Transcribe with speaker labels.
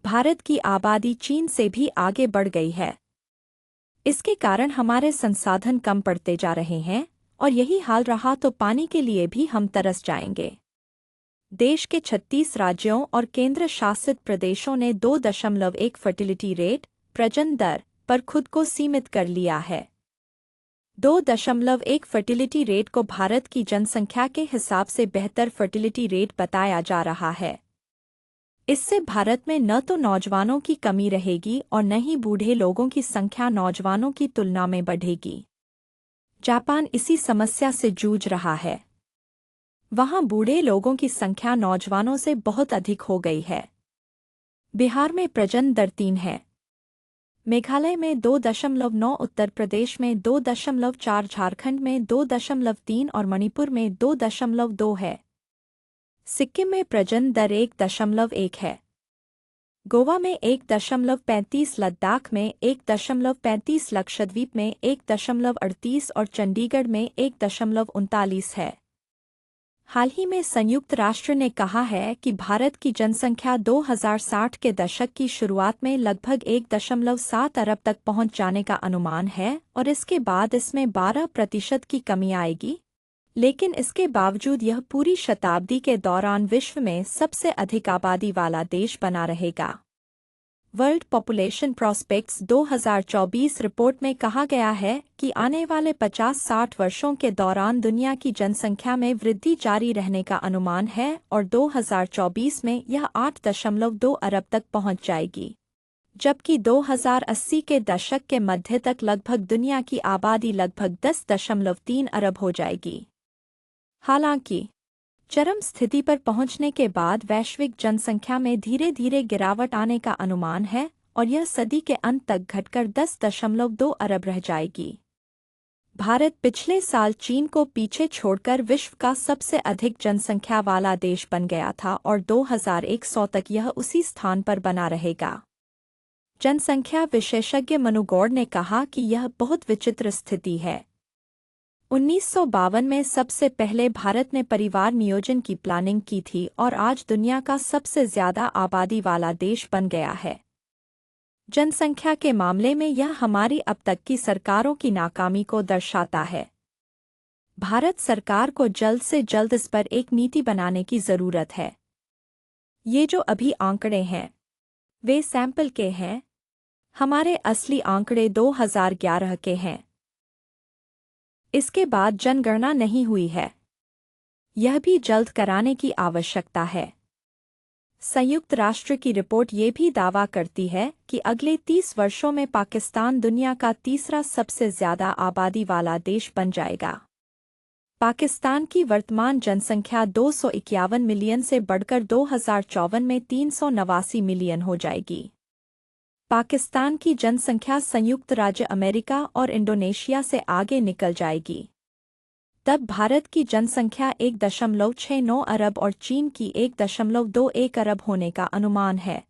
Speaker 1: भारत की आबादी चीन से भी आगे बढ़ गई है। इसके कारण हमारे संसाधन कम पड़ते जा रहे हैं और यही हाल रहा तो पानी के लिए भी हम तरस जाएंगे। देश के 36 राज्यों और केंद्र शासित प्रदेशों ने 2.1 फर्टिलिटी रेट प्रजनन दर पर खुद को सीमित कर लिया है। 2.1 फर्टिलिटी रेट को भारत की जनसंख्या के हिसाब से बेहतर फर्टिलिटी रेट बताया जा रहा है। इससे भारत में न तो नौजवानों की कमी रहेगी और न ही बूढ़े लोगों की संख्या नौजवानों की तुलना में बढ़ेगी। जापान इसी समस्या से जूझ रहा है। वहाँ बूढ़े लोगों की संख्या नौजवानों से बहुत अधिक हो गई है। बिहार में प्रजनन दर 3 है। मेघालय में 2.9, उत्तर प्रदेश में 2.4, झारखंड में 2.3 और मणिपुर में 2.2 है। सिक्किम में प्रजनन दर 1.1 है। गोवा में 1.35, लद्दाख में 1.35, लक्षद्वीप में 1.38 और चंडीगढ़ में 1.39 है। हाल ही में संयुक्त राष्ट्र ने कहा है कि भारत की जनसंख्या 2060 के दशक की शुरुआत में लगभग 1.7 अरब तक पहुंच जाने का अनुमान है और इसके बाद इसमें 12% की कमी आएगी। लेकिन इसके बावजूद यह पूरी शताब्दी के दौरान विश्व में सबसे अधिक आबादी वाला देश बना रहेगा। वर्ल्ड पॉपुलेशन प्रॉस्पेक्ट्स 2024 रिपोर्ट में कहा गया है कि आने वाले 50-60 वर्षों के दौरान दुनिया की जनसंख्या में वृद्धि जारी रहने का अनुमान है और 2024 में यह 8.2 अरब तक पहुंच जाएगी, जबकि 2080 के दशक के मध्य तक लगभग दुनिया की आबादी लगभग 10.3 अरब हो जाएगी। हालांकि चरम स्थिति पर पहुंचने के बाद वैश्विक जनसंख्या में धीरे धीरे गिरावट आने का अनुमान है और यह सदी के अंत तक घटकर 10.2 अरब रह जाएगी। भारत पिछले साल चीन को पीछे छोड़कर विश्व का सबसे अधिक जनसंख्या वाला देश बन गया था और 2100 तक यह उसी स्थान पर बना रहेगा। जनसंख्या विशेषज्ञ मनु गौड़ ने कहा कि यह बहुत विचित्र स्थिति है। 1952 में सबसे पहले भारत ने परिवार नियोजन की प्लानिंग की थी और आज दुनिया का सबसे ज्यादा आबादी वाला देश बन गया है। जनसंख्या के मामले में यह हमारी अब तक की सरकारों की नाकामी को दर्शाता है। भारत सरकार को जल्द से जल्द इस पर एक नीति बनाने की जरूरत है। ये जो अभी आंकड़े हैं वे सैंपल के हैं। हमारे असली आंकड़े 2011 के हैं। इसके बाद जनगणना नहीं हुई है। यह भी जल्द कराने की आवश्यकता है। संयुक्त राष्ट्र की रिपोर्ट ये भी दावा करती है कि अगले 30 वर्षों में पाकिस्तान दुनिया का तीसरा सबसे ज्यादा आबादी वाला देश बन जाएगा। पाकिस्तान की वर्तमान जनसंख्या 251 मिलियन से बढ़कर 2054 में 389 मिलियन हो जाएगी। पाकिस्तान की जनसंख्या संयुक्त राज्य अमेरिका और इंडोनेशिया से आगे निकल जाएगी। तब भारत की जनसंख्या 1.69 अरब और चीन की 1.21 अरब होने का अनुमान है।